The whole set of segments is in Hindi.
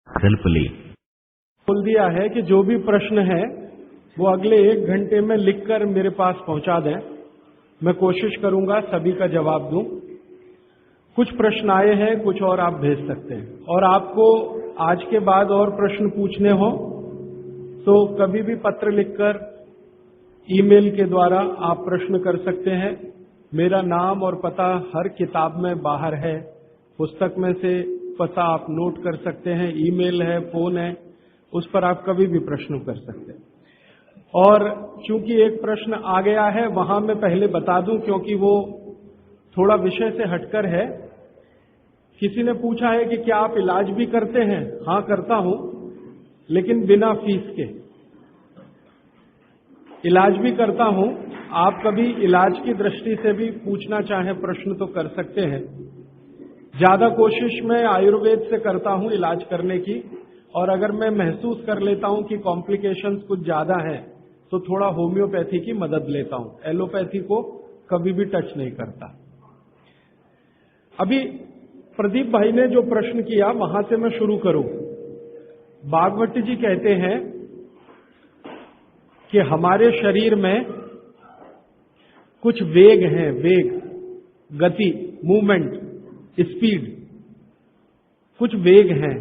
विकल्प ले। बोल दिया है कि जो भी प्रश्न है वो अगले 1 घंटे में लिखकर मेरे पास पहुंचा दें। मैं कोशिश करूंगा सभी का जवाब दूं। कुछ प्रश्न आए हैं, कुछ और आप भेज सकते हैं। और आपको आज के बाद और प्रश्न पूछने हो तो कभी भी पत्र लिखकर, ईमेल के द्वारा आप प्रश्न कर सकते हैं। मेरा नाम और पता हर किताब में बाहर है, पुस्तक में से पता आप नोट कर सकते हैं, ईमेल है, फोन है, उस पर आप कभी भी प्रश्न कर सकते हैं। और चूंकि एक प्रश्न आ गया है, वहां मैं पहले बता दूं क्योंकि वो थोड़ा विषय से हटकर है। किसी ने पूछा है कि क्या आप इलाज भी करते हैं? हां, करता हूं, लेकिन बिना फीस के इलाज भी करता हूं। आप कभी इलाज की दृष्टि से भी पूछना चाहें प्रश्न तो कर सकते हैं। ज्यादा कोशिश मैं आयुर्वेद से करता हूं इलाज करने की, और अगर मैं महसूस कर लेता हूं कि कॉम्प्लिकेशंस कुछ ज्यादा है तो थोड़ा होम्योपैथी की मदद लेता हूं। एलोपैथी को कभी भी टच नहीं करता। अभी प्रदीप भाई ने जो प्रश्न किया वहां से मैं शुरू करूं। भागवत जी कहते हैं कि हमारे शरीर में कुछ वेग हैं, वेग, गति, मूवमेंट, स्पीड, कुछ वेग हैं,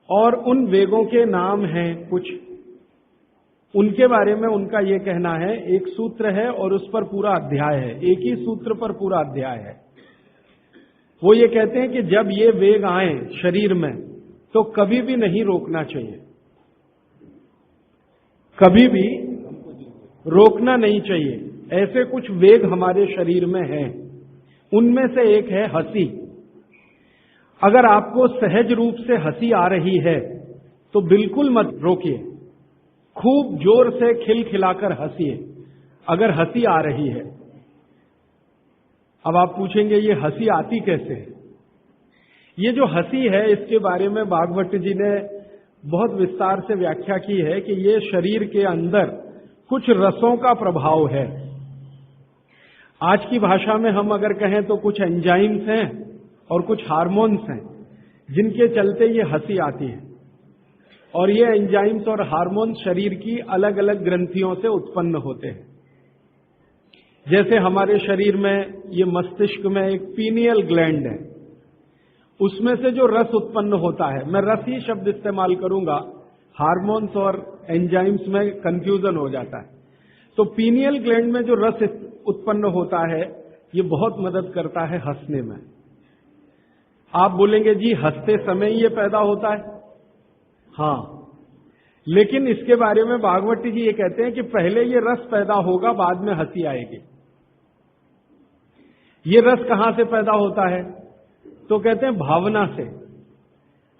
और उन वेगों के नाम हैं कुछ। उनके बारे में उनका यह कहना है, एक सूत्र है और उस पर पूरा अध्याय है, एक ही सूत्र पर पूरा अध्याय है। वो ये कहते हैं कि जब ये वेग आए शरीर में तो कभी भी नहीं रोकना चाहिए, कभी भी रोकना नहीं चाहिए। ऐसे कुछ वेग हमारे शरीर में हैं। उनमें से एक है हंसी। अगर आपको सहज रूप से हंसी आ रही है तो बिल्कुल मत रोकिए, खूब जोर से खिलखिलाकर हंसिए अगर हंसी आ रही है। अब आप पूछेंगे ये हंसी आती कैसे है? ये जो हंसी है इसके बारे में भागवत जी ने बहुत विस्तार से व्याख्या की है कि ये शरीर के अंदर कुछ रसों का प्रभाव है। आज की भाषा में हम अगर कहें तो कुछ एंजाइम्स हैं और कुछ हार्मोन्स हैं जिनके चलते ये हंसी आती है। और ये एंजाइम्स और हार्मोन्स शरीर की अलग अलग ग्रंथियों से उत्पन्न होते हैं। जैसे हमारे शरीर में ये मस्तिष्क में एक पीनियल ग्लैंड है, उसमें से जो रस उत्पन्न होता है, मैं रस ही शब्द इस्तेमाल करूंगा, हार्मोन्स और एंजाइम्स में कंफ्यूजन हो जाता है। तो पीनियल ग्लैंड में जो रस उत्पन्न होता है ये बहुत मदद करता है हंसने में। आप बोलेंगे जी हंसते समय ही ये पैदा होता है। हां, लेकिन इसके बारे में भागवत जी ये कहते हैं कि पहले ये रस पैदा होगा, बाद में हंसी आएगी। ये रस कहां से पैदा होता है? तो कहते हैं भावना से।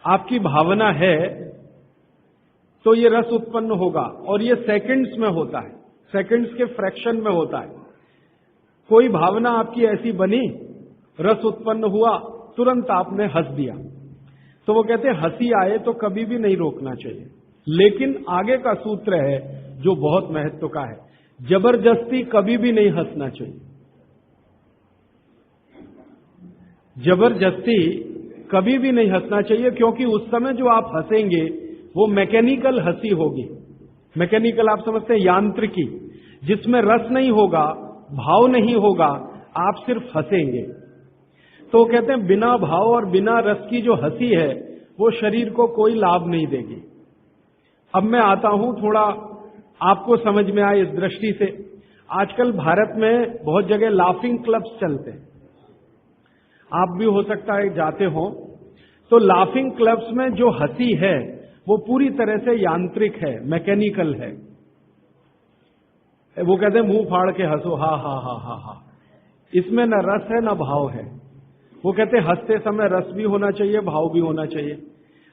आपकी भावना है तो ये रस उत्पन्न होगा, और ये सेकंड्स में होता है, सेकंड्स के फ्रैक्शन में होता है। कोई भावना आपकी ऐसी बनी, रस उत्पन्न हुआ, तुरंत आपने हंस दिया। तो वो कहते हैं हंसी आए तो कभी भी नहीं रोकना चाहिए। लेकिन आगे का सूत्र है जो बहुत महत्व का है, जबरदस्ती कभी भी नहीं हंसना चाहिए। जबरदस्ती कभी भी नहीं हंसना चाहिए, क्योंकि उस समय जो आप हंसेंगे वो मैकेनिकल हंसी होगी। मैकेनिकल आप समझते हैं, यांत्रिकी, जिसमें रस नहीं होगा, भाव नहीं होगा, आप सिर्फ हंसेंगे। तो कहते हैं बिना भाव और बिना रस की जो हंसी है वो शरीर को कोई लाभ नहीं देगी। अब मैं आता हूं थोड़ा आपको समझ में आए इस दृष्टि से। आजकल भारत में बहुत जगह लाफिंग क्लब्स चलते हैं, आप भी हो सकता है जाते हो। तो लाफिंग क्लब्स में जो हंसी है वो पूरी तरह से यांत्रिक है, मैकेनिकल है। वो कहते हैं मुंह फाड़ के हंसो, हा हा हा हा हा। इसमें न रस है न भाव है। वो कहते हैं हंसते समय रस भी होना चाहिए, भाव भी होना चाहिए।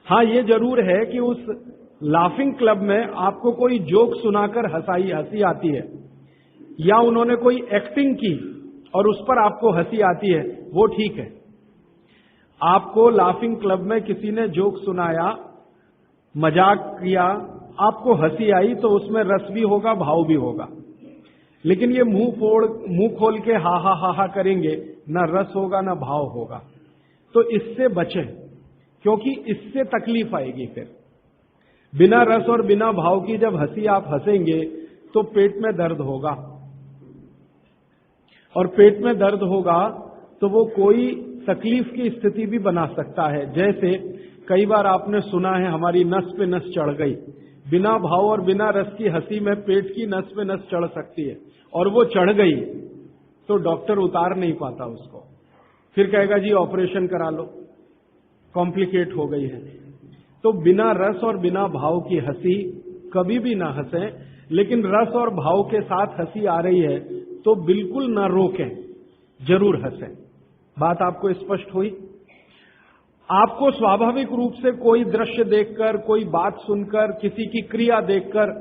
हां, ये जरूर है कि उस लाफिंग क्लब में आपको कोई जोक सुनाकर हंसी आती है, या उन्होंने कोई एक्टिंग की और उस पर आपको हंसी आती है, वो ठीक है। आपको लाफिंग क्लब में किसी ने जोक सुनाया, मजाक किया, आपको हंसी आई तो उसमें रस भी होगा, भाव भी होगा। लेकिन ये मुंह खोल के हा हा हा हा करेंगे, न रस होगा न भाव होगा। तो इससे बचें। क्योंकि इससे तकलीफ आएगी। फिर बिना रस और बिना भाव की जब हंसी आप हंसेंगे तो पेट में दर्द होगा, और पेट में दर्द होगा तो वो कोई तकलीफ की स्थिति भी बना सकता है। जैसे कई बार आपने सुना है हमारी नस पे नस चढ़ गई, बिना भाव और बिना रस की हंसी में पेट की नस पे नस चढ़ सकती है, और वो चढ़ गई तो डॉक्टर उतार नहीं पाता उसको, फिर कहेगा जी ऑपरेशन करा लो, कॉम्प्लिकेट हो गई है। तो बिना रस और बिना भाव की हंसी कभी भी ना हंसें, लेकिन रस और भाव के साथ हंसी आ रही है तो बिल्कुल ना रोकें, जरूर हंसें। बात आपको स्पष्ट हुई? आपको स्वाभाविक रूप से कोई दृश्य देखकर, कोई बात सुनकर, किसी की क्रिया देखकर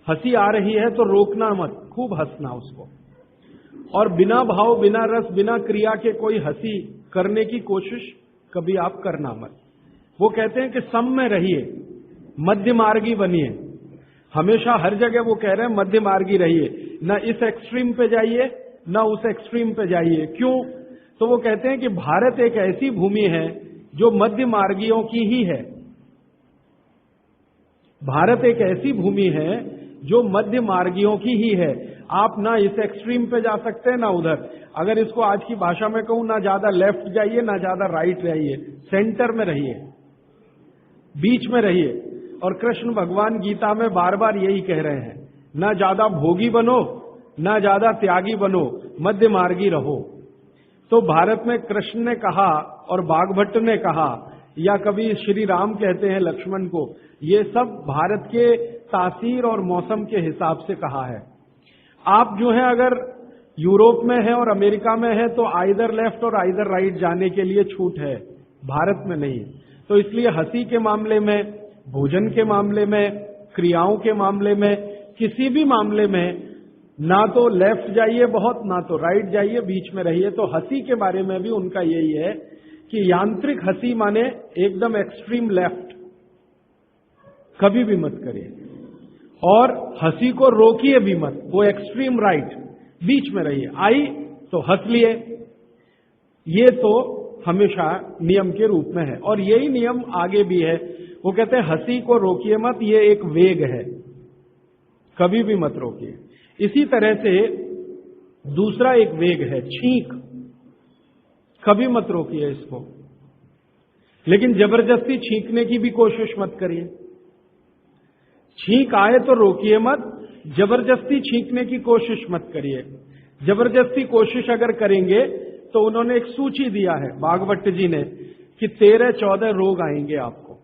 हंसी आ रही है तो रोकना मत, खूब हंसना उसको। और बिना भाव, बिना रस, बिना क्रिया के कोई हंसी करने की कोशिश कभी आप करना मत। वो कहते हैं कि सम में रहिए, मध्य मार्गी बनिए। हमेशा हर जगह वो कह रहे हैं मध्य मार्गी रहिए, ना इस एक्सट्रीम पे जाइए ना उस एक्सट्रीम पे जाइए। क्यों? तो वो कहते हैं कि भारत एक ऐसी भूमि है जो मध्य मार्गियों की ही है। भारत एक ऐसी भूमि है जो मध्य मार्गियों की ही है। आप ना इस एक्सट्रीम पे जा सकते हैं ना उधर। अगर इसको आज की भाषा में कहूं, ना ज्यादा लेफ्ट जाइए ना ज्यादा राइट रहिए, सेंटर में रहिए, बीच में रहिए। और कृष्ण भगवान गीता में बार बार यही कह रहे हैं, ना ज्यादा भोगी बनो ना ज्यादा त्यागी बनो, मध्य मार्गी रहो। तो भारत में कृष्ण ने कहा और बागभट्ट ने कहा, या कभी श्री राम कहते हैं लक्ष्मण को, ये सब भारत के तासीर और मौसम के हिसाब से कहा है। आप जो है अगर यूरोप में है और अमेरिका में है तो आइदर लेफ्ट और आइदर राइट जाने के लिए छूट है, भारत में नहीं। तो इसलिए हंसी के मामले में, भोजन के मामले में, क्रियाओं के मामले में, किसी भी मामले में ना तो लेफ्ट जाइए बहुत, ना तो राइट जाइए, बीच में रहिए। तो हंसी के बारे में भी उनका यही है कि यांत्रिक हंसी माने एकदम एक्सट्रीम लेफ्ट कभी भी मत करिए, और हंसी को रोकिए भी मत, वो एक्सट्रीम राइट, बीच में रहिए। आई तो हंस लिए, ये तो हमेशा नियम के रूप में है, और यही नियम आगे भी है। वो कहते हैं हंसी को रोकिए मत, ये एक वेग है, कभी भी मत रोकिए। इसी तरह से दूसरा एक वेग है छींक, कभी मत रोकिए इसको, लेकिन जबरदस्ती छींकने की भी कोशिश मत करिए। छींक आए तो रोकिए मत, जबरदस्ती छींकने की कोशिश मत करिए। जबरदस्ती कोशिश अगर करेंगे तो उन्होंने एक सूची दिया है बागभट्ट जी ने कि 13-14 रोग आएंगे आपको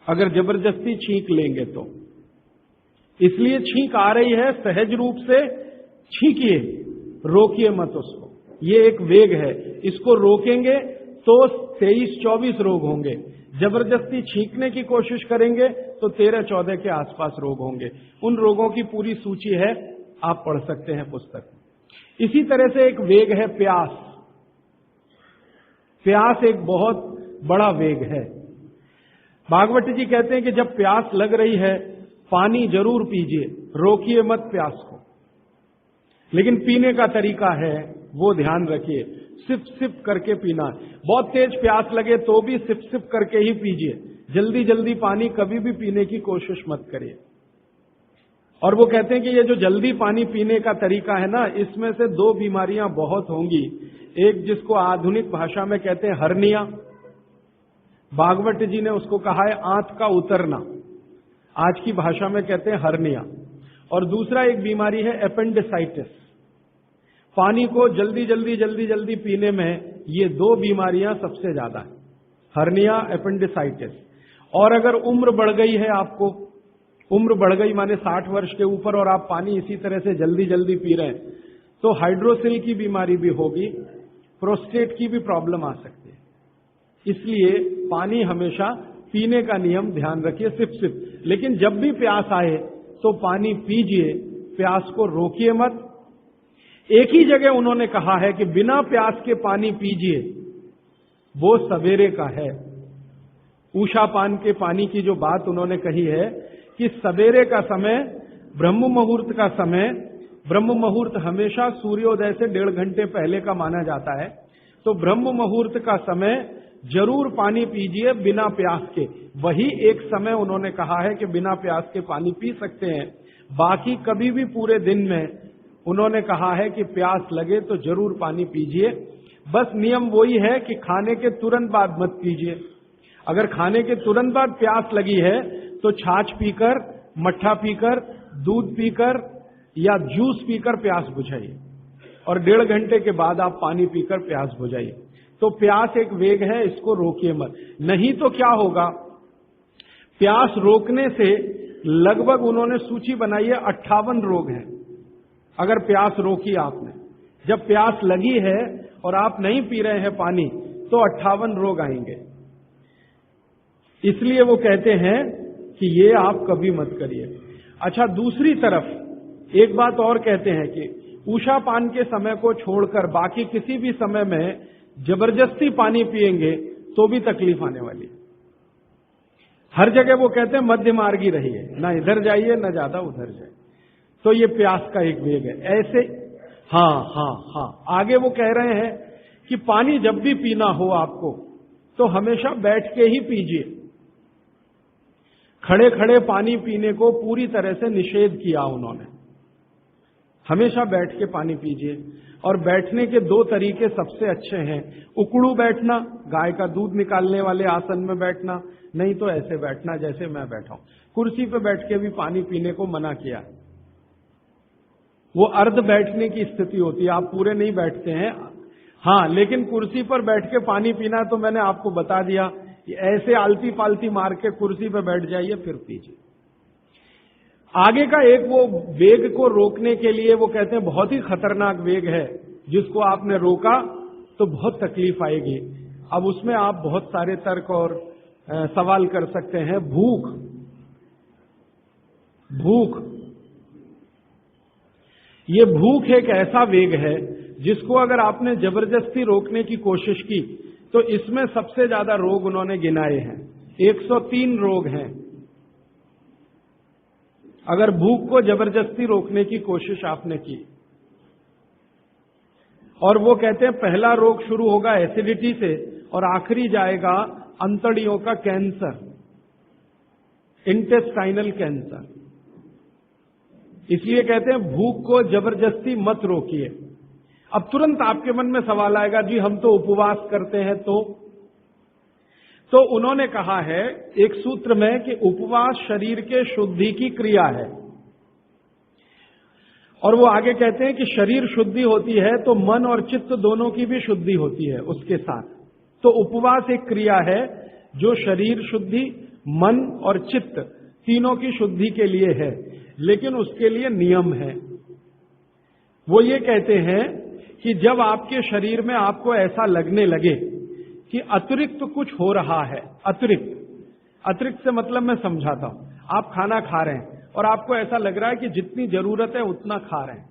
अगर जबरदस्ती छींक लेंगे तो। इसलिए छींक आ रही है, सहज रूप से छींकिए, रोकिए मत उसको। ये एक वेग है, इसको रोकेंगे तो 23-24 रोग होंगे। जबरदस्ती छींकने की कोशिश करेंगे तो 13-14 के आसपास रोग होंगे। उन रोगों की पूरी सूची है, आप पढ़ सकते हैं पुस्तक। इसी तरह से एक वेग है प्यास। प्यास एक बहुत बड़ा वेग है। भागवत जी कहते हैं कि जब प्यास लग रही है पानी जरूर पीजिए, रोकिए मत प्यास को। लेकिन पीने का तरीका है वो ध्यान रखिए, सिप सिप करके पीना। बहुत तेज प्यास लगे तो भी सिप सिप करके ही पीजिए, जल्दी जल्दी पानी कभी भी पीने की कोशिश मत करिए। और वो कहते हैं कि ये जो जल्दी पानी पीने का तरीका है ना, इसमें से 2 बीमारियां बहुत होंगी। एक जिसको आधुनिक भाषा में कहते हैं हर्निया, भागवत जी ने उसको कहा है आंत का उतरना, आज की भाषा में कहते हैं हर्निया। और दूसरा एक बीमारी है एपेंडिसाइटिस। पानी को जल्दी जल्दी जल्दी जल्दी पीने में ये 2 बीमारियां सबसे ज्यादा है, हर्निया, एपेंडिसाइटिस। और अगर उम्र बढ़ गई है, आपको उम्र बढ़ गई माने 60 वर्ष के ऊपर, और आप पानी इसी तरह से जल्दी जल्दी पी रहे हैं तो हाइड्रोसिल की बीमारी भी होगी, प्रोस्टेट की भी प्रॉब्लम आ सकती है। इसलिए पानी हमेशा पीने का नियम ध्यान रखिए, सिप सिप। लेकिन जब भी प्यास आए तो पानी पीजिए, प्यास को रोकिए मत। एक ही जगह उन्होंने कहा है कि बिना प्यास के पानी पीजिए, वो सवेरे का है। ऊषा पान के पानी की जो बात उन्होंने कही है कि सवेरे का समय, ब्रह्म मुहूर्त का समय, ब्रह्म मुहूर्त हमेशा सूर्योदय से 1.5 घंटे पहले का माना जाता है। तो ब्रह्म मुहूर्त का समय जरूर पानी पीजिए बिना प्यास के। वही एक समय उन्होंने कहा है कि बिना प्यास के पानी पी सकते हैं, बाकी कभी भी पूरे दिन में उन्होंने कहा है कि प्यास लगे तो जरूर पानी पीजिए। बस नियम वही है कि खाने के तुरंत बाद मत पीजिए। अगर खाने के तुरंत बाद प्यास लगी है तो छाछ पीकर, मट्ठा पीकर, दूध पीकर या जूस पीकर प्यास बुझाइए, और 1.5 घंटे के बाद आप पानी पीकर प्यास बुझाइए। तो प्यास एक वेग है, इसको रोकिए मत। नहीं तो क्या होगा, प्यास रोकने से लगभग उन्होंने सूची बनाई है 58 रोग हैं। अगर प्यास रोकी आपने, जब प्यास लगी है और आप नहीं पी रहे हैं पानी, तो 58 रोग आएंगे। इसलिए वो कहते हैं कि ये आप कभी मत करिए। अच्छा, दूसरी तरफ एक बात और कहते हैं कि उषा पान के समय को छोड़कर बाकी किसी भी समय में जबरदस्ती पानी पिएंगे तो भी तकलीफ आने वाली। हर जगह वो कहते हैं मध्य मार्गी रहिए, ना इधर जाइए ना ज्यादा उधर जाइए। तो ये प्यास का एक वेग है। ऐसे हाँ, आगे वो कह रहे हैं कि पानी जब भी पीना हो आपको तो हमेशा बैठ के ही पीजिए। खड़े खड़े पानी पीने को पूरी तरह से निषेध किया उन्होंने। हमेशा बैठ के पानी पीजिए, और बैठने के 2 तरीके सबसे अच्छे हैं। उकड़ू बैठना, गाय का दूध निकालने वाले आसन में बैठना, नहीं तो ऐसे बैठना जैसे मैं बैठा हूं। कुर्सी पे बैठ के भी पानी पीने को मना किया। वो अर्ध बैठने की स्थिति होती है, आप पूरे नहीं बैठते हैं। हाँ, लेकिन कुर्सी पर बैठ के पानी पीना तो मैंने आपको बता दिया कि ऐसे आलती पालती मार के कुर्सी पर बैठ जाइए फिर पीजिए। आगे का एक वो वेग को रोकने के लिए वो कहते हैं बहुत ही खतरनाक वेग है, जिसको आपने रोका तो बहुत तकलीफ आएगी। अब उसमें आप बहुत सारे तर्क और सवाल कर सकते हैं। भूख, ये भूख एक ऐसा वेग है जिसको अगर आपने जबरदस्ती रोकने की कोशिश की तो इसमें सबसे ज्यादा रोग उन्होंने गिनाए हैं। 103 रोग हैं अगर भूख को जबरदस्ती रोकने की कोशिश आपने की। और वो कहते हैं पहला रोग शुरू होगा एसिडिटी से और आखिरी जाएगा अंतड़ियों का कैंसर, इंटेस्टाइनल कैंसर। इसलिए कहते हैं भूख को जबरदस्ती मत रोकिए। अब तुरंत आपके मन में सवाल आएगा, जी हम तो उपवास करते हैं तो उन्होंने कहा है एक सूत्र में कि उपवास शरीर के शुद्धि की क्रिया है। और वो आगे कहते हैं कि शरीर शुद्धि होती है तो मन और चित्त दोनों की भी शुद्धि होती है उसके साथ। तो उपवास एक क्रिया है जो शरीर शुद्धि, मन और चित्त तीनों की शुद्धि के लिए है, लेकिन उसके लिए नियम है। वो ये कहते हैं कि जब आपके शरीर में आपको ऐसा लगने लगे कि अतिरिक्त कुछ हो रहा है, अतिरिक्त से मतलब मैं समझाता हूं, आप खाना खा रहे हैं और आपको ऐसा लग रहा है कि जितनी जरूरत है उतना खा रहे हैं,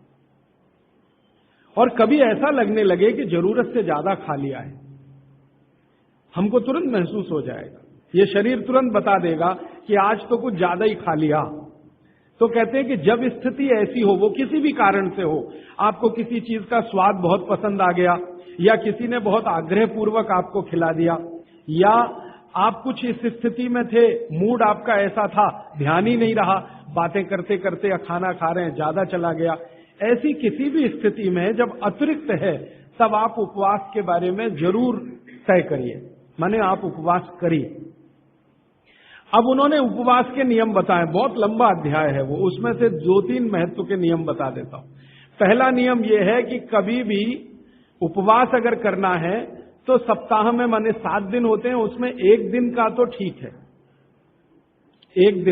और कभी ऐसा लगने लगे कि जरूरत से ज्यादा खा लिया है, हमको तुरंत महसूस हो जाएगा, ये शरीर तुरंत बता देगा कि आज तो कुछ ज्यादा ही खा लिया। तो कहते हैं कि जब स्थिति ऐसी हो, वो किसी भी कारण से हो, आपको किसी चीज का स्वाद बहुत पसंद आ गया, या किसी ने बहुत आग्रह पूर्वक आपको खिला दिया, या आप कुछ इस स्थिति में थे, मूड आपका ऐसा था, ध्यान ही नहीं रहा, बातें करते करते या खाना खा रहे हैं ज्यादा चला गया, ऐसी किसी भी स्थिति में जब अतिरिक्त है तब आप उपवास के बारे में जरूर तय करिए, माने आप उपवास करिए। अब उन्होंने उपवास के नियम बताए, बहुत लंबा अध्याय है वो, उसमें से 2-3 महत्व के नियम बता देता हूं। पहला नियम यह है कि कभी भी उपवास अगर करना है तो सप्ताह में माने 7 दिन होते हैं, उसमें 1 दिन का तो ठीक है, 1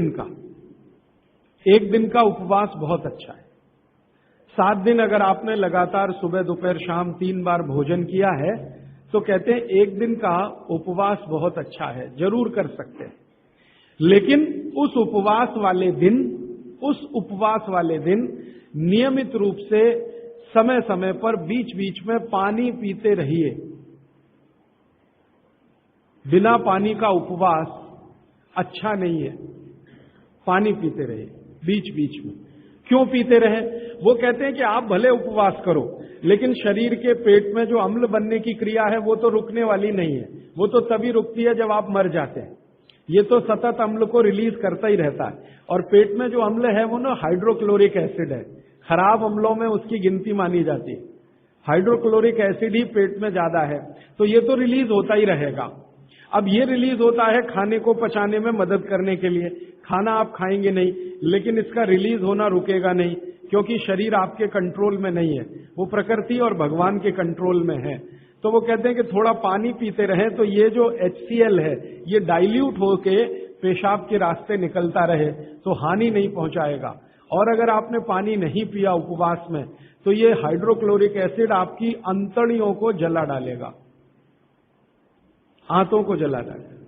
दिन का उपवास बहुत अच्छा है। 7 दिन अगर आपने लगातार सुबह दोपहर शाम 3 बार भोजन किया है तो कहते हैं 1 दिन का उपवास बहुत अच्छा है, जरूर कर सकते हैं। लेकिन उस उपवास वाले दिन नियमित रूप से समय समय पर बीच बीच में पानी पीते रहिए। बिना पानी का उपवास अच्छा नहीं है, पानी पीते रहिए बीच बीच में। क्यों पीते रहे? वो कहते हैं कि आप भले उपवास करो, लेकिन शरीर के पेट में जो अम्ल बनने की क्रिया है वो तो रुकने वाली नहीं है। वो तो तभी रुकती है जब आप मर जाते हैं। ये तो सतत अम्ल को रिलीज करता ही रहता है। और पेट में जो अम्ल है वो ना हाइड्रोक्लोरिक एसिड है। खराब अम्लों में उसकी गिनती मानी जाती है। हाइड्रोक्लोरिक एसिड ही पेट में ज्यादा है, तो ये तो रिलीज होता ही रहेगा। अब ये रिलीज होता है खाने को पचाने में मदद करने के लिए। खाना आप खाएंगे नहीं, लेकिन इसका रिलीज होना रुकेगा नहीं, क्योंकि शरीर आपके कंट्रोल में नहीं है, वो प्रकृति और भगवान के कंट्रोल में है। तो वो कहते हैं कि थोड़ा पानी पीते रहें, तो ये जो HCl है ये डाइल्यूट होके पेशाब के रास्ते निकलता रहे तो हानि नहीं पहुंचाएगा। और अगर आपने पानी नहीं पिया उपवास में, तो ये हाइड्रोक्लोरिक एसिड आपकी अंतड़ियों को जला डालेगा, आंतों को जला डालेगा।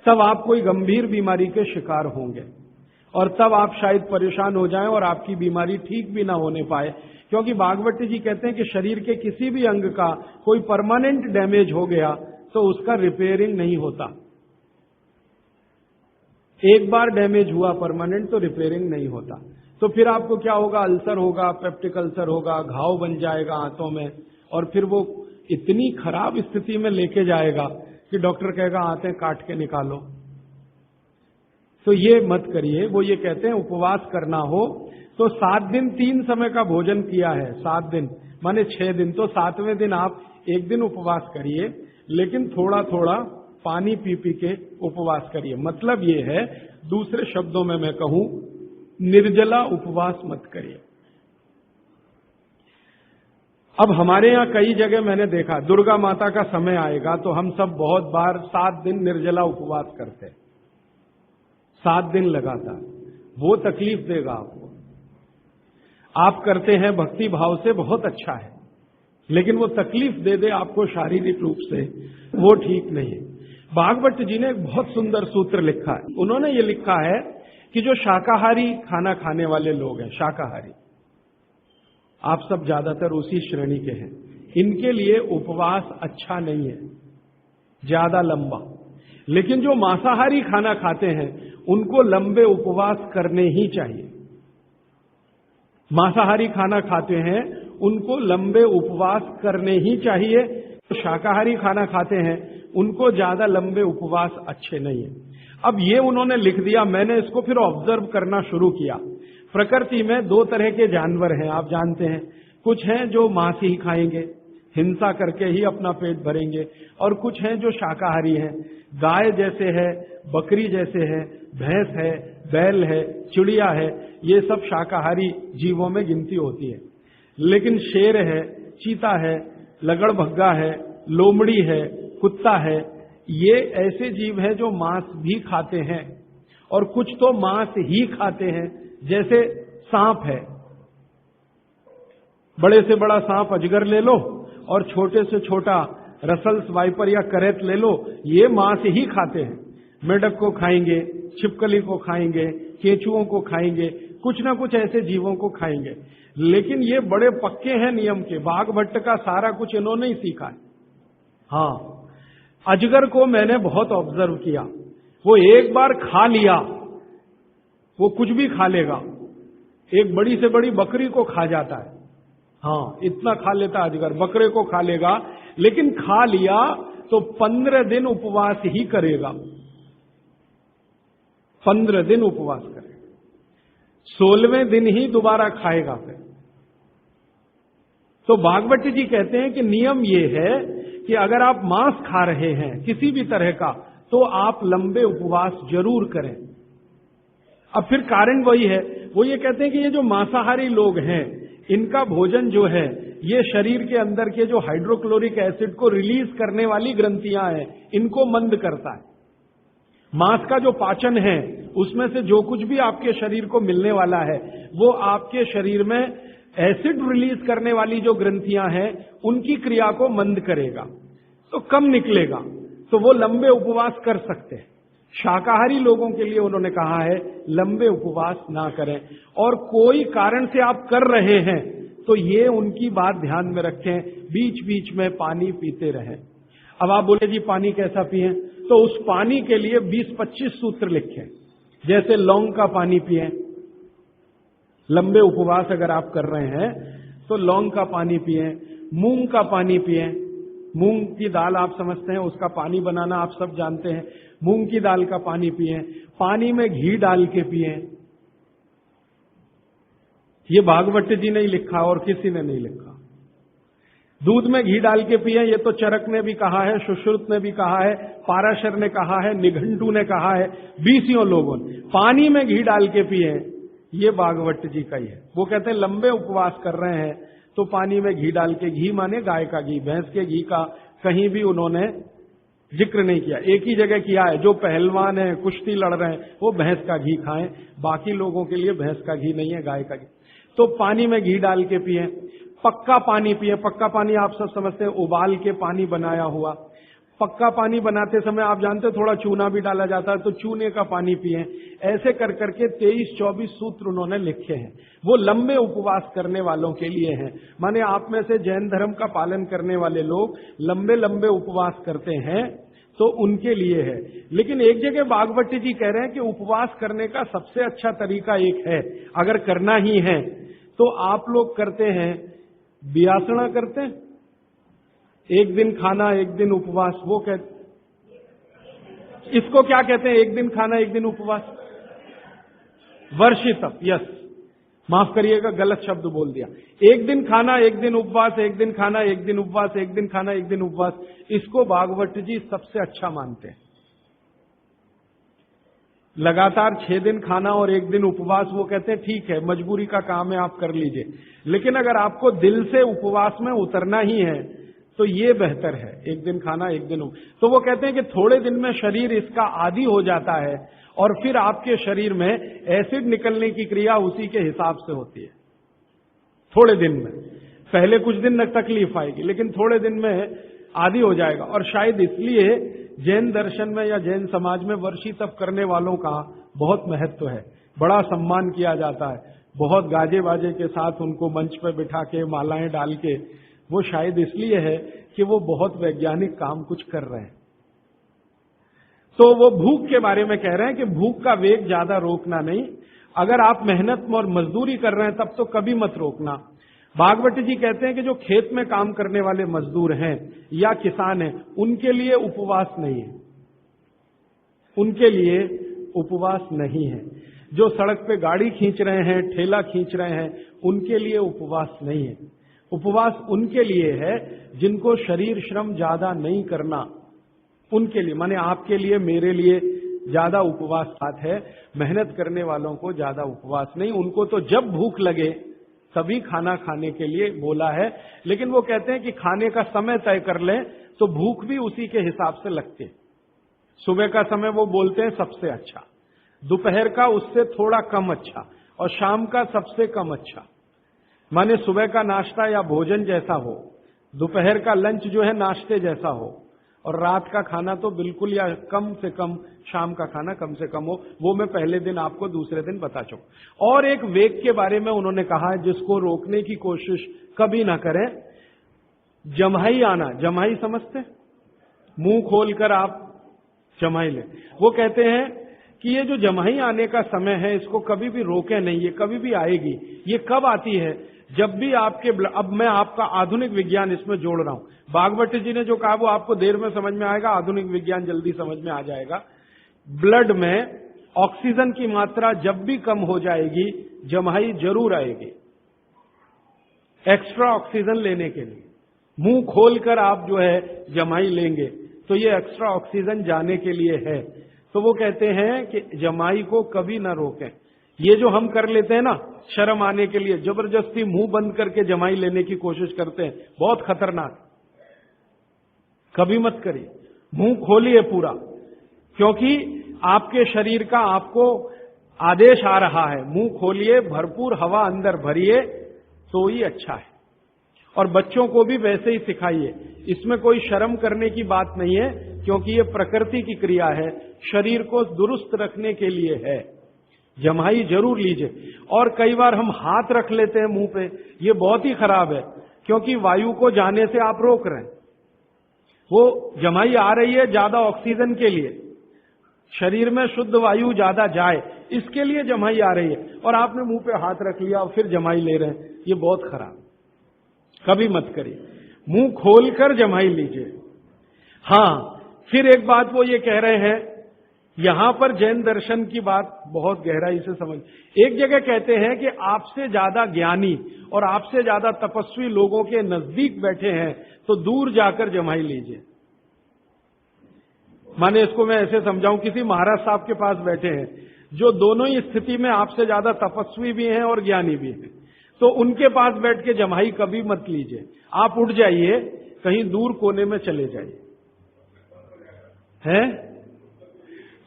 तब आप कोई गंभीर बीमारी के शिकार होंगे, और तब आप शायद परेशान हो जाएं और आपकी बीमारी ठीक भी ना होने पाए। क्योंकि भागवती जी कहते हैं कि शरीर के किसी भी अंग का कोई परमानेंट डैमेज हो गया तो उसका रिपेयरिंग नहीं होता। एक बार डैमेज हुआ परमानेंट तो रिपेयरिंग नहीं होता। तो फिर आपको क्या होगा? अल्सर होगा, पेप्टिक अल्सर होगा, घाव बन जाएगा आंतों में, और फिर वो इतनी खराब स्थिति में लेके जाएगा कि डॉक्टर कहेगा आंतें काट के निकालो। तो ये मत करिए। वो ये कहते हैं उपवास करना हो तो 7 दिन 3 समय का भोजन किया है, 7 दिन माने 6 दिन, तो 7वें दिन आप एक दिन उपवास करिए, लेकिन थोड़ा थोड़ा पानी पी पी के उपवास करिए। मतलब ये है, दूसरे शब्दों में मैं कहूं, निर्जला उपवास मत करिए। अब हमारे यहां कई जगह मैंने देखा, दुर्गा माता का समय आएगा तो हम सब बहुत बार 7 दिन निर्जला उपवास करते हैं, 7 दिन लगातार। वो तकलीफ देगा आपको। आप करते हैं भक्ति भाव से, बहुत अच्छा है, लेकिन वो तकलीफ दे दे आपको शारीरिक रूप से, वो ठीक नहीं है। भागवत जी ने एक बहुत सुंदर सूत्र लिखा है। उन्होंने ये लिखा है कि जो शाकाहारी खाना खाने वाले लोग हैं, शाकाहारी, आप सब ज्यादातर उसी श्रेणी के हैं, इनके लिए उपवास अच्छा नहीं है ज्यादा लंबा। लेकिन जो मांसाहारी खाना खाते हैं उनको लंबे उपवास करने ही चाहिए। मांसाहारी खाना खाते हैं उनको लंबे उपवास करने ही चाहिए। तो शाकाहारी खाना खाते हैं उनको ज्यादा लंबे उपवास अच्छे नहीं है। अब ये उन्होंने लिख दिया, मैंने इसको फिर ऑब्जर्व करना शुरू किया। प्रकृति में 2 तरह के जानवर हैं, आप जानते हैं। कुछ हैं जो मांस ही खाएंगे, हिंसा करके ही अपना पेट भरेंगे, और कुछ हैं जो शाकाहारी हैं। गाय जैसे है, बकरी जैसे है, भैंस है, बैल है, चिड़िया है, ये सब शाकाहारी जीवों में गिनती होती है। लेकिन शेर है, चीता है, लगड़भग्गा है, लोमड़ी है, कुत्ता है, ये ऐसे जीव हैं जो मांस भी खाते हैं, और कुछ तो मांस ही खाते हैं। जैसे सांप है, बड़े से बड़ा सांप अजगर ले लो और छोटे से छोटा रसल्स, वाइपर या करेत ले लो, ये मांस ही खाते हैं। मेढक को खाएंगे, छिपकली को खाएंगे, केंचुओं को खाएंगे, कुछ ना कुछ ऐसे जीवों को खाएंगे। लेकिन ये बड़े पक्के हैं नियम के। बाघभट्ट का सारा कुछ इन्होंने ही सीखा है। हाँ, अजगर को मैंने बहुत ऑब्जर्व किया, वो एक बार खा लिया, वो कुछ भी खा लेगा। एक बड़ी से बड़ी बकरी को खा जाता है, हाँ इतना खा लेता अजगर, बकरे को खा लेगा। लेकिन खा लिया तो 15 दिन उपवास ही करेगा, 15 दिन उपवास करेगा, 16वें दिन ही दोबारा खाएगा फिर। तो भागवत जी कहते हैं कि नियम ये है कि अगर आप मांस खा रहे हैं किसी भी तरह का, तो आप लंबे उपवास जरूर करें। अब फिर कारण वही है, वो ये कहते हैं कि ये जो मांसाहारी लोग हैं, इनका भोजन जो है ये शरीर के अंदर के जो हाइड्रोक्लोरिक एसिड को रिलीज करने वाली ग्रंथियां हैं, इनको मंद करता है। मांस का जो पाचन है उसमें से जो कुछ भी आपके शरीर को मिलने वाला है, वो आपके शरीर में एसिड रिलीज करने वाली जो ग्रंथियां हैं उनकी क्रिया को मंद करेगा, तो कम निकलेगा, तो वो लंबे उपवास कर सकते हैं। शाकाहारी लोगों के लिए उन्होंने कहा है लंबे उपवास ना करें, और कोई कारण से आप कर रहे हैं तो ये उनकी बात ध्यान में रखें, बीच बीच में पानी पीते रहें। अब आप बोले जी पानी कैसा पिएं, तो उस पानी के लिए 20-25 सूत्र लिखे। जैसे लौंग का पानी पिएं, लंबे उपवास अगर आप कर रहे हैं तो लौंग का पानी पिएं, मूंग का पानी पिएं। मूंग की दाल आप समझते हैं, उसका पानी बनाना आप सब जानते हैं। मूंग की दाल का पानी पिएं, पानी में घी डाल के पिएं। ये भागवत जी ने ही लिखा और किसी ने नहीं लिखा। दूध में घी डाल के पिएं, ये तो चरक ने भी कहा है, सुश्रुत ने भी कहा है, पाराशर ने कहा है, निघंटू ने कहा है, 20 लोगों ने। पानी में घी डाल के पिएं, ये भागवत जी का ही है। वो कहते हैं लंबे उपवास कर रहे हैं तो पानी में घी डाल के, घी माने गाय का घी, भैंस के घी का कहीं भी उन्होंने जिक्र नहीं किया। एक ही जगह किया है, जो पहलवान है, कुश्ती लड़ रहे हैं, वो भैंस का घी खाएं, बाकी लोगों के लिए भैंस का घी नहीं है, गाय का घी। तो पानी में घी डाल के पिए। पक्का पानी पिए। पक्का पानी आप सब समझते हैं, उबाल के पानी बनाया हुआ। पक्का पानी बनाते समय आप जानते हैं थोड़ा चूना भी डाला जाता है, तो चूने का पानी पिए। ऐसे कर करके 23-24 सूत्र उन्होंने लिखे हैं। वो लंबे उपवास करने वालों के लिए हैं। माने आप में से जैन धर्म का पालन करने वाले लोग लंबे लंबे उपवास करते हैं तो उनके लिए है। लेकिन एक जगह भागवत जी कह रहे हैं कि उपवास करने का सबसे अच्छा तरीका एक है, अगर करना ही है तो आप लोग करते हैं, बियासना करते हैं, एक दिन खाना एक दिन उपवास। वो कहते, इसको क्या कहते हैं, एक दिन खाना एक दिन उपवास? वर्षितम। यस, माफ करिएगा, गलत शब्द बोल दिया। एक दिन खाना एक दिन उपवास, एक दिन खाना एक दिन उपवास, एक दिन खाना एक दिन उपवास, इसको भागवत जी सबसे अच्छा मानते हैं। लगातार 6 दिन खाना और एक दिन उपवास, वो कहते हैं ठीक है, मजबूरी का काम है, आप कर लीजिए। लेकिन अगर आपको दिल से उपवास में उतरना ही है तो ये बेहतर है, एक दिन खाना एक दिन तो वो कहते हैं कि थोड़े दिन में शरीर इसका आदी हो जाता है और फिर आपके शरीर में एसिड निकलने की क्रिया उसी के हिसाब से होती है। थोड़े दिन में, पहले कुछ दिन तकलीफ आएगी, लेकिन थोड़े दिन में आदी हो जाएगा। और शायद इसलिए जैन दर्शन में या जैन समाज में वर्षी तप करने वालों का बहुत महत्व है, बड़ा सम्मान किया जाता है। बहुत गाजे बाजे के साथ उनको मंच पर बिठा के मालाएं डाल के, वो शायद इसलिए है कि वो बहुत वैज्ञानिक काम कुछ कर रहे हैं। तो वो भूख के बारे में कह रहे हैं कि भूख का वेग ज्यादा रोकना नहीं। अगर आप मेहनत और मजदूरी कर रहे हैं तब तो कभी मत रोकना। भागवत जी कहते हैं कि जो खेत में काम करने वाले मजदूर हैं या किसान हैं, उनके लिए उपवास नहीं है, उनके लिए उपवास नहीं है। जो सड़क पे गाड़ी खींच रहे हैं, ठेला खींच रहे हैं, उनके लिए उपवास नहीं है। उपवास उनके लिए है जिनको शरीर श्रम ज्यादा नहीं करना, उनके लिए। माने आपके लिए, मेरे लिए ज्यादा उपवास बात है, मेहनत करने वालों को ज्यादा उपवास नहीं। उनको तो जब भूख लगे तभी खाना खाने के लिए बोला है। लेकिन वो कहते हैं कि खाने का समय तय कर लें तो भूख भी उसी के हिसाब से लगती है। सुबह का समय वो बोलते हैं सबसे अच्छा, दोपहर का उससे थोड़ा कम अच्छा, और शाम का सबसे कम अच्छा। माने सुबह का नाश्ता या भोजन जैसा हो, दोपहर का लंच जो है नाश्ते जैसा हो, और रात का खाना तो बिल्कुल या कम से कम, शाम का खाना कम से कम हो। वो मैं पहले दिन आपको दूसरे दिन बता चुका। और एक वेग के बारे में उन्होंने कहा है जिसको रोकने की कोशिश कभी ना करें, जम्हाई आना। जम्हाई समझते? मुंह खोलकर आप जम्हाई लें। वो कहते हैं कि ये जो जम्हाई आने का समय है इसको कभी भी रोके नहीं, ये कभी भी आएगी। ये कब आती है? जब भी आपके, अब मैं आपका आधुनिक विज्ञान इसमें जोड़ रहा हूं। भागवत जी ने जो कहा वो आपको देर में समझ में आएगा, आधुनिक विज्ञान जल्दी समझ में आ जाएगा। ब्लड में ऑक्सीजन की मात्रा जब भी कम हो जाएगी, जम्हाई जरूर आएगी एक्स्ट्रा ऑक्सीजन लेने के लिए। मुंह खोलकर आप जो है जम्हाई लेंगे तो ये एक्स्ट्रा ऑक्सीजन जाने के लिए है। तो वो कहते हैं कि जम्हाई को कभी ना रोकें। ये जो हम कर लेते हैं ना, शर्म आने के लिए जबरदस्ती मुंह बंद करके जम्हाई लेने की कोशिश करते हैं, बहुत खतरनाक। कभी मत करिए, मुंह खोलिए पूरा, क्योंकि आपके शरीर का आपको आदेश आ रहा है। मुंह खोलिए, भरपूर हवा अंदर भरिए, तो ही अच्छा है। और बच्चों को भी वैसे ही सिखाइए। इसमें कोई शर्म करने की बात नहीं है, क्योंकि ये प्रकृति की क्रिया है, शरीर को दुरुस्त रखने के लिए है। जम्हाई जरूर लीजिए। और कई बार हम हाथ रख लेते हैं मुंह पे, ये बहुत ही खराब है, क्योंकि वायु को जाने से आप रोक रहे हैं। वो जम्हाई आ रही है ज्यादा ऑक्सीजन के लिए, शरीर में शुद्ध वायु ज्यादा जाए, इसके लिए जमाई आ रही है, और आपने मुंह पे हाथ रख लिया और फिर जमाई ले रहे हैं, ये बहुत खराब, कभी मत करिए। मुंह खोलकर जमाई लीजिए। हां, फिर एक बात वो ये कह रहे हैं, यहां पर जैन दर्शन की बात बहुत गहराई से समझ। एक जगह कहते हैं कि आपसे ज्यादा ज्ञानी और आपसे ज्यादा तपस्वी लोगों के नजदीक बैठे हैं तो दूर जाकर जमाई लीजिए। माने इसको मैं ऐसे समझाऊं, किसी महाराज साहब के पास बैठे हैं जो दोनों ही स्थिति में आपसे ज्यादा तपस्वी भी हैं और ज्ञानी भी हैं, तो उनके पास बैठ के जमाई कभी मत लीजिए। आप उठ जाइए, कहीं दूर कोने में चले जाइए, हैं?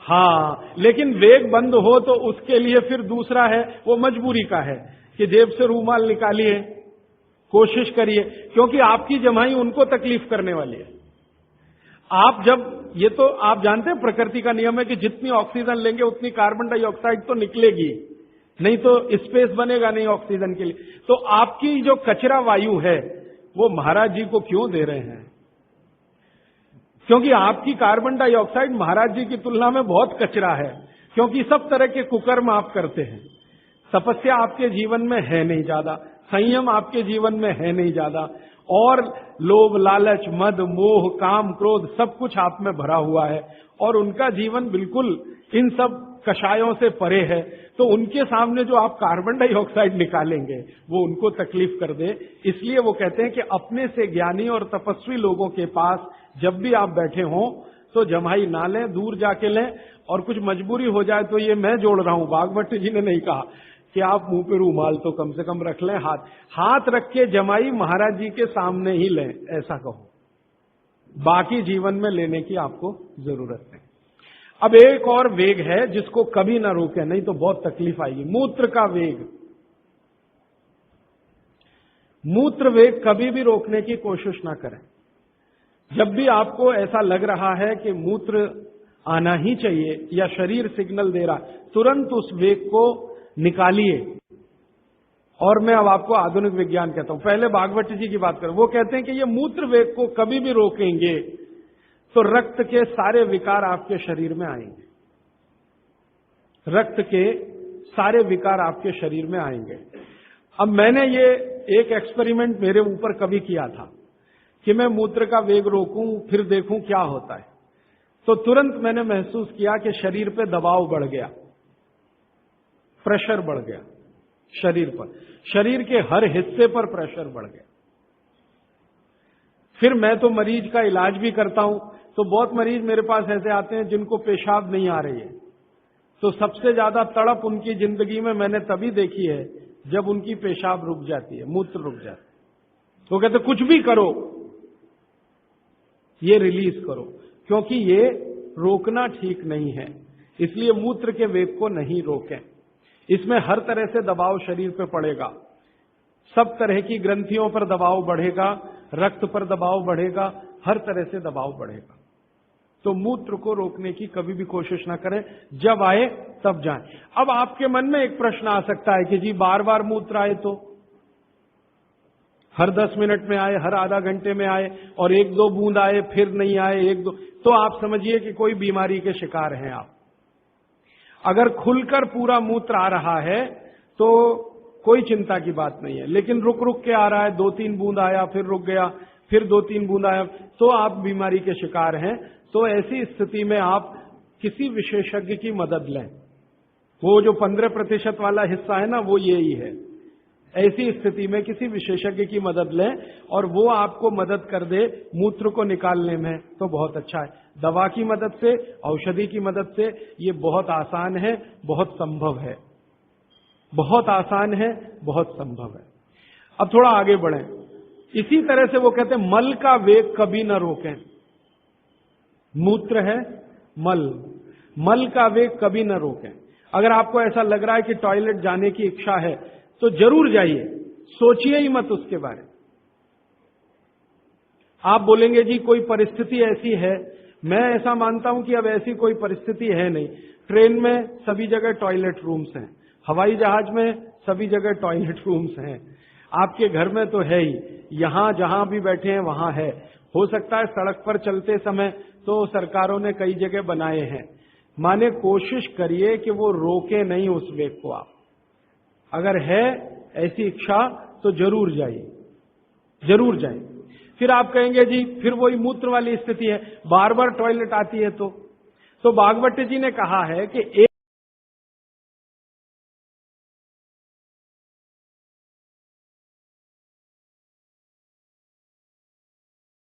हाँ, लेकिन वेग बंद हो तो उसके लिए फिर दूसरा है, वो मजबूरी का है कि जेब से रूमाल निकालिए, कोशिश करिए, क्योंकि आपकी जमाई उनको तकलीफ करने वाली है। आप जब, ये तो आप जानते हैं प्रकृति का नियम है कि जितनी ऑक्सीजन लेंगे उतनी कार्बन डाइऑक्साइड तो निकलेगी, नहीं तो स्पेस बनेगा नहीं ऑक्सीजन के लिए। तो आपकी जो कचरा वायु है वो महाराज जी को क्यों दे रहे हैं? क्योंकि आपकी कार्बन डाइऑक्साइड महाराज जी की तुलना में बहुत कचरा है, क्योंकि सब तरह के कुकर्म आप करते हैं। तपस्या आपके जीवन में है नहीं ज्यादा, संयम आपके जीवन में है नहीं ज्यादा, और लोभ, लालच, मद, मोह, काम, क्रोध सब कुछ आप में भरा हुआ है, और उनका जीवन बिल्कुल इन सब कषायों से परे है। तो उनके सामने जो आप कार्बन डाइऑक्साइड निकालेंगे वो उनको तकलीफ कर दे। इसलिए वो कहते हैं कि अपने से ज्ञानी और तपस्वी लोगों के पास जब भी आप बैठे हों तो जमाई ना लें, दूर जाके लें। और कुछ मजबूरी हो जाए तो ये मैं जोड़ रहा हूं, भागवत जी ने नहीं कहा कि आप मुंह पे रूमाल तो कम से कम रख लें, हाथ रख के जमाई महाराज जी के सामने ही लें, ऐसा कहो। बाकी जीवन में लेने की आपको जरूरत नहीं। अब एक और वेग है जिसको कभी ना रोके, नहीं तो बहुत तकलीफ आएगी, मूत्र का वेग। मूत्र वेग कभी भी रोकने की कोशिश ना करें। जब भी आपको ऐसा लग रहा है कि मूत्र आना ही चाहिए या शरीर सिग्नल दे रहा, तुरंत उस वेग को निकालिए। और मैं अब आपको आधुनिक विज्ञान कहता हूं, पहले भागवत जी की बात करें। वो कहते हैं कि ये मूत्र वेग को कभी भी रोकेंगे तो रक्त के सारे विकार आपके शरीर में आएंगे, रक्त के सारे विकार आपके शरीर में आएंगे। अब मैंने ये एक एक्सपेरिमेंट मेरे ऊपर कभी किया था कि मैं मूत्र का वेग रोकूं फिर देखूं क्या होता है। तो तुरंत मैंने महसूस किया कि शरीर पे दबाव बढ़ गया, प्रेशर बढ़ गया शरीर पर, शरीर के हर हिस्से पर प्रेशर बढ़ गया। फिर मैं तो मरीज का इलाज भी करता हूं, तो बहुत मरीज मेरे पास ऐसे आते हैं जिनको पेशाब नहीं आ रही है। तो सबसे ज्यादा तड़प उनकी जिंदगी में मैंने तभी देखी है जब उनकी पेशाब रुक जाती है, मूत्र रुक जाता है। तो कहते कुछ भी करो, ये रिलीज करो, क्योंकि ये रोकना ठीक नहीं है। इसलिए मूत्र के वेग को नहीं रोकें। इसमें हर तरह से दबाव शरीर पर पड़ेगा, सब तरह की ग्रंथियों पर दबाव बढ़ेगा, रक्त पर दबाव बढ़ेगा, हर तरह से दबाव बढ़ेगा। तो मूत्र को रोकने की कभी भी कोशिश ना करें, जब आए तब जाएं। अब आपके मन में एक प्रश्न आ सकता है कि जी बार बार मूत्र आए तो, हर 10 मिनट में आए, हर आधा घंटे में आए, और 1-2 बूंद आए फिर नहीं आए, 1-2, तो आप समझिए कि कोई बीमारी के शिकार हैं आप। अगर खुलकर पूरा मूत्र आ रहा है तो कोई चिंता की बात नहीं है, लेकिन रुक रुक के आ रहा है, 2-3 बूंद आया फिर रुक गया, फिर 2-3 बूंद आया, तो आप बीमारी के शिकार हैं। तो ऐसी स्थिति में आप किसी विशेषज्ञ की मदद लें। वो जो 15% वाला हिस्सा है ना, वो यही है। ऐसी स्थिति में किसी विशेषज्ञ की मदद लें और वो आपको मदद कर दे मूत्र को निकालने में, तो बहुत अच्छा है। दवा की मदद से, औषधि की मदद से ये बहुत आसान है, बहुत संभव है, बहुत आसान है, बहुत संभव है। अब थोड़ा आगे बढ़ें। इसी तरह से वो कहते हैं मल का वेग कभी न रोकें। मूत्र है, मल का वेग कभी न रोकें। अगर आपको ऐसा लग रहा है कि टॉयलेट जाने की इच्छा है तो जरूर जाइए, सोचिए ही मत उसके बारे में। आप बोलेंगे जी कोई परिस्थिति ऐसी है, मैं ऐसा मानता हूं कि अब ऐसी कोई परिस्थिति है नहीं। ट्रेन में सभी जगह टॉयलेट रूम्स हैं, हवाई जहाज में सभी जगह टॉयलेट रूम्स हैं, आपके घर में तो है ही, यहां जहां भी बैठे हैं वहां है। हो सकता है सड़क पर चलते समय तो सरकारों ने कई जगह बनाए हैं, माने कोशिश करिए कि वो रोके नहीं उस वेग को। आप अगर है ऐसी इच्छा तो जरूर जाइए, जरूर जाइए। फिर आप कहेंगे जी फिर वही मूत्र वाली स्थिति है, बार बार टॉयलेट आती है तो भागवत जी ने कहा है कि